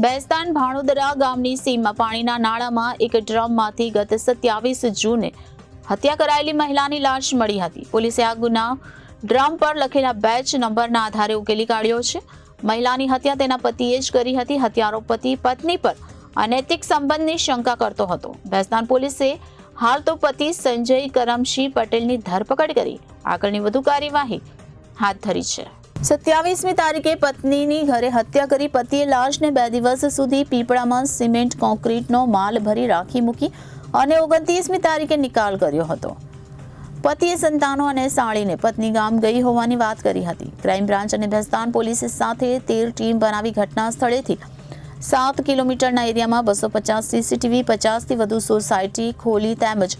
બેસ્તાન ભાણોદરા ગામની સીમમાં પાણીના નાળામાં એક ડ્રમમાંથી ગત 27 જૂને હત્યા કરાયેલી મહિલાની લાશ મળી હતી. પોલીસે આ ગુના ડ્રમ પર લખેલા બેચ નંબરના આધારે ઉકેલી કાઢ્યો છે. મહિલાની હત્યા તેના પતિએ જ કરી હતી. હત્યારો પતિ પત્ની પર અનૈતિક સંબંધની શંકા કરતો હતો. બેસ્તાન પોલીસે હાલ તો પતિ સંજય કરમસિંહ પટેલની ધરપકડ કરી આગળની વધુ કાર્યવાહી હાથ ધરી છે. 27મી તારીખે પત્નીની ઘરે હત્યા કરી પતિએ લાશને 2 દિવસ સુધી પીપળામાં સિમેન્ટ કોન્ક્રીટનો માલ ભરી રાખી મૂકી અને 29મી તારીખે નિકાલ કર્યો હતો. પતિએ સંતાનો અને સાળીને પત્ની ગામ ગઈ હોવાની વાત કરી હતી. ક્રાઇમ બ્રાન્ચ અને બેસ્તાન પોલીસ સાથે 13 ટીમ બનાવી ઘટના સ્થળેથી 7 કિલોમીટરના એરિયામાં 250 સીસીટીવી, 50થી વધુ સોસાયટી ખોલી તેમજ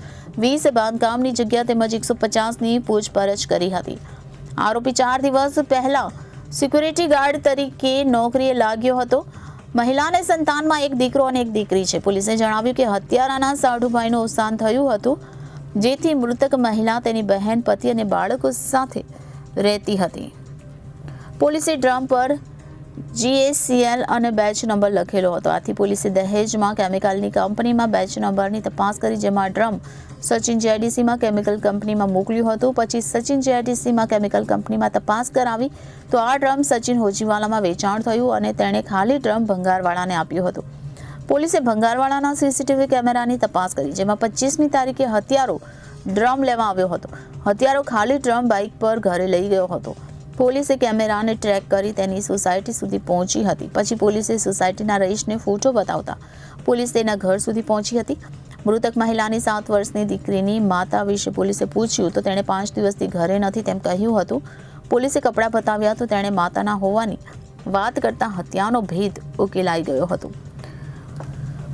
20 બાંધકામની જગ્યા તેમજ 150ની પૂછપરછ કરી હતી. આરોપી 4 દિવસ પહેલા સિક્યુરિટી ગાર્ડ તરીકે નોકરીએ લાગ્યો હતો. મહિલાને સંતાનમાં એક દીકરો અને એક દીકરી છે. પોલીસે જણાવ્યું કે હત્યારાના સાઢુભાઈનું અવસાન થયું હતું, જેથી મૃતક મહિલા તેની બહેન, પતિ અને બાળકો સાથે રહેતી હતી. પોલીસે ડ્રમ પર GACL અને બેચ નંબર લખેલો હતો. આથી પોલીસે દહેજમાં કેમિકલની કંપનીમાં બેચ નંબરની તપાસ કરી, જેમાં ડ્રમ સચિન JIDCમાં કેમિકલ કંપનીમાં મોકલ્યું હતું. પછી સચિન JIDCમાં કેમિકલ કંપનીમાં તપાસ કરાવી તો આ ડ્રમ સચિન હોજીવાલામાં વેચાણ થયું અને તેણે ખાલી ડ્રમ ભંગારવાળાને આપ્યું હતું. પોલીસે ભંગારવાળાના સીસીટીવી કેમેરાની તપાસ કરી, જેમાં 25મી તારીખે હત્યારો ડ્રમ લેવા આવ્યો હતો. હત્યારો ખાલી ડ્રમ બાઇક પર ઘરે લઈ ગયો હતો. પોલીસે કેમેરાને ટ્રેક કરી તેની સોસાયટી સુધી પહોંચી હતી. પછી પોલીસે સોસાયટીના રહીશને ફોટો બતાવતા પોલીસ તેના ઘર સુધી પહોંચી હતી. મૃતક મહિલાની 7 વર્ષની દીકરીની માતા વિશે પોલીસે પૂછ્યું તો તેણે 5 દિવસથી ઘરે નથી તેમ કહ્યું હતું. પોલીસે કપડાં બતાવ્યા તો તેણે માતાના હોવાની વાત કરતા હત્યાનો ભેદ ઉકેલાઈ ગયો હતો.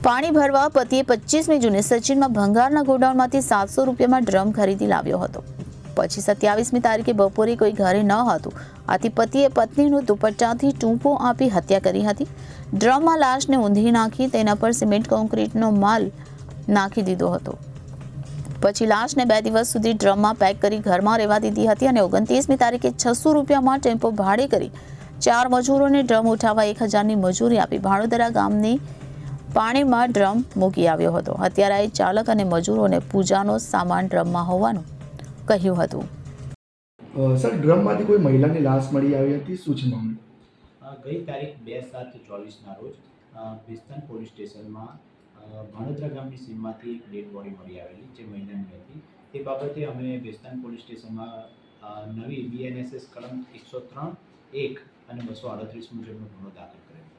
પાણી ભરવા પતિએ 25મી જૂને સચિનમાં ભંગારના ગોડાઉનમાંથી 700 રૂપિયામાં ડ્રમ ખરીદી લાવ્યો હતો. પછી 27મી તારીખે બપોરે કોઈ ઘરે ન હતું, આથી પતિએ પત્નીનું દુપટ્ટાથી ટૂંપો આપી હત્યા કરી હતી. ડ્રમમાં લાશને ઊંધી નાખી તેના પર સિમેન્ટ કોન્ક્રીટનો માલ નાખી દીધો હતો. પછી લાશને 2 દિવસ સુધી ડ્રમમાં પેક કરી ઘરમાં રહેવા દીધી હતી અને 29મી તારીખે 600 રૂપિયામાં ટેમ્પો ભાડે કરી 4 મજૂરોને ડ્રમ ઉઠાવવા 1000ની મજૂરી આપી ભાણોદરા ગામની પાણીમાં ડ્રમ મૂકી આવ્યો હતો. હત્યારાએ ચાલક અને મજૂરોને પૂજાનો સામાન ડ્રમમાં હોવાનું કહ્યું હતું. સર, ડ્રમમાંથી કોઈ મહિલાની લાશ મળી આવી હતી, શું છે મામલો? ગઈ તારીખ 2/7/24ના રોજ બેસ્તાન પોલીસ સ્ટેશનમાં ભાણોદરા ગામની સીમમાંથી એક ડેડ બોડી મળી આવેલી જે મહિલાની હતી. તે બાબતે અમે બેસ્તાન પોલીસ સ્ટેશનમાં નવી BNSS કલમ 103(1) અને 238 મુજબનો ગુનો દાખલ કરેલો.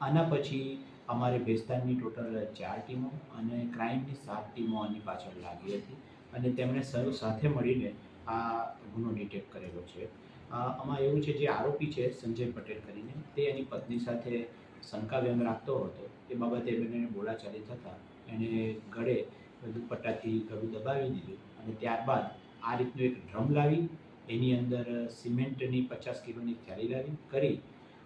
આના પછી અમારે બેસ્તાનની ટોટલ 4 ટીમો અને ક્રાઇમની 7 ટીમો આની પાછળ લાગી હતી અને તેમણે સૌ સાથે મળીને આ ગુનો ડિટેક્ટ કરેલો છે. આમાં એવું છે, જે આરોપી છે સંજય પટેલ કરીને, તે એની પત્ની સાથે શંકા વ્યંગ રાખતો હતો. એ બાબતે બંનેને બોલાચાલી થતાં એણે ગળે દુપટ્ટાથી ગળું દબાવી દીધું અને ત્યારબાદ આ રીતનું એક ડ્રમ લાવી એની અંદર સિમેન્ટની 50 કિલોની થેલી લાવી કરી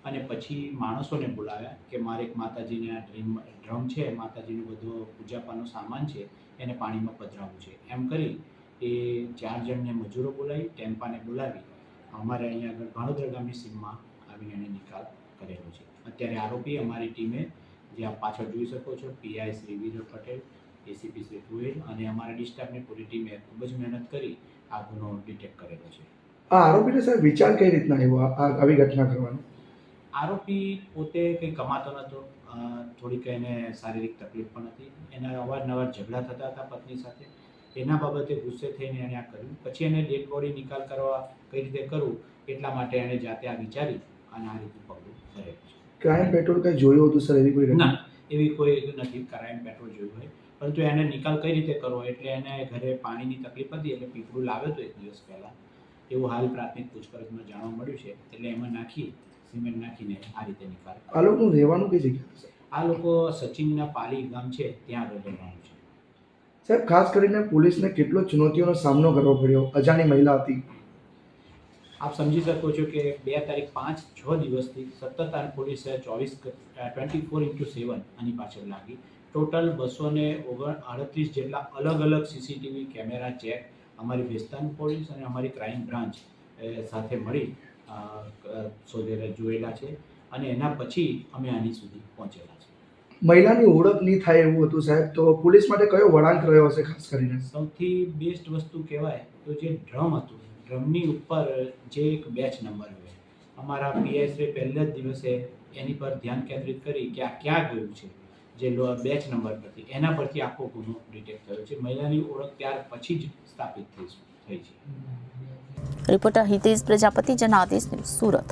અને પછી માણસોને બોલાવ્યા કે મારે એક માતાજીને આ ડ્રમ છે, માતાજીનું બધો પૂજાપાનો સામાન છે, એને પાણીમાં પધરાવવું છે. એમ કરી એ 4 જણને મજૂરો બોલાવી, ટેમ્પાને બોલાવી અમારે અહીંયા આગળ ભાણોદરા ગામની સીમમાં આવીને એને નિકાલ કરેલો છે. અત્યારે આરોપી અમારી ટીમે, જે આપ પાછળ જોઈ શકો છો, PI શ્રી વિજય પટેલ, ACP શ્રી ગોયલ અને અમારા ડિસ્ટાફની પૂરી ટીમે ખૂબ જ મહેનત કરી આ ગુનો ડિટેક્ટ કરેલો છે. આ આરોપીને સર વિચાર કઈ રીતના આવ્યો આવી ઘટના કરવાનો? આરોપી પોતે કંઈ કમાતો નહોતો, થોડીક એને શારીરિક તકલીફ પણ હતી. એના અવારનવાર ઝઘડા થતા હતા પત્ની સાથે. એના બાબતે ગુસ્સે થઈને એણે આ કર્યું. પછી એને ડેડ બોડી નિકાલ કરવા કઈ રીતે કરવું એટલા માટે એણે જાતે આ વિચારી અને આ રીતે પગલું ભરેલું છે. ક્રાઇમ પેટ્રોલ કંઈ જોયું હતું સર? એવી કોઈ ના, એવી કોઈ નથી ક્રાઇમ પેટ્રોલ જોયું હોય, પરંતુ એને નિકાલ કઈ રીતે કરવો એટલે એને ઘરે પાણીની તકલીફ હતી એટલે પીપળું લાવ્યો હતો 1 દિવસ પહેલાં. એવું હાલ પ્રાથમિક પૂછપરછમાં જાણવા મળ્યું છે. એટલે એમાં નાખી સિમેન્ટ નાખીને આ રીતે નિકાલ. આ લોકોનું રહેવાનું કઈ જગ્યા છે? આ લોકો સચિનના પાલી ગામ છે ત્યાં રહેવાનું છે. સર, ખાસ કરીને પોલીસને કેટલો ચુનૌતીઓનો સામનો કરવો પડ્યો? અજાણી મહિલા હતી. આપ સમજી શકો છો કે 2 તારીખ 5-6 દિવસથી સતત આ પોલીસે 24/7 આની પાછળ લાગી. ટોટલ 238 જેટલા અલગ અલગ CCTV કેમેરા ચેક અમારી બેસ્તાન પોલીસ અને અમારી ક્રાઇમ બ્રાન્ચ સાથે મળી જોયેલા છે અને એના પછી અમે આની સુધી પહોંચેલા છે. મહિલાની ઓળખ નહીં થાય એવું હતું સાહેબ, તો પોલીસ માટે કયો વળાંક રહ્યો હશે ખાસ કરીને? સૌથી બેસ્ટ વસ્તુ કહેવાય તો જે ડ્રમ હતું, ડ્રમની ઉપર જે એક બેચ નંબર હોય, અમારા પીએસએ પહેલા જ દિવસે એની પર ધ્યાન કેન્દ્રિત કરી કે આ ક્યાં ગયું છે, જે બેચ નંબર પરથી, એના પરથી આખો ગુનો ડિટેક્ટ થયો છે. મહિલાની ઓળખ ત્યાર પછી જ સ્થાપિત થઈ છે. Reporter Hitesh Prajapati, Janadesh news, Surat.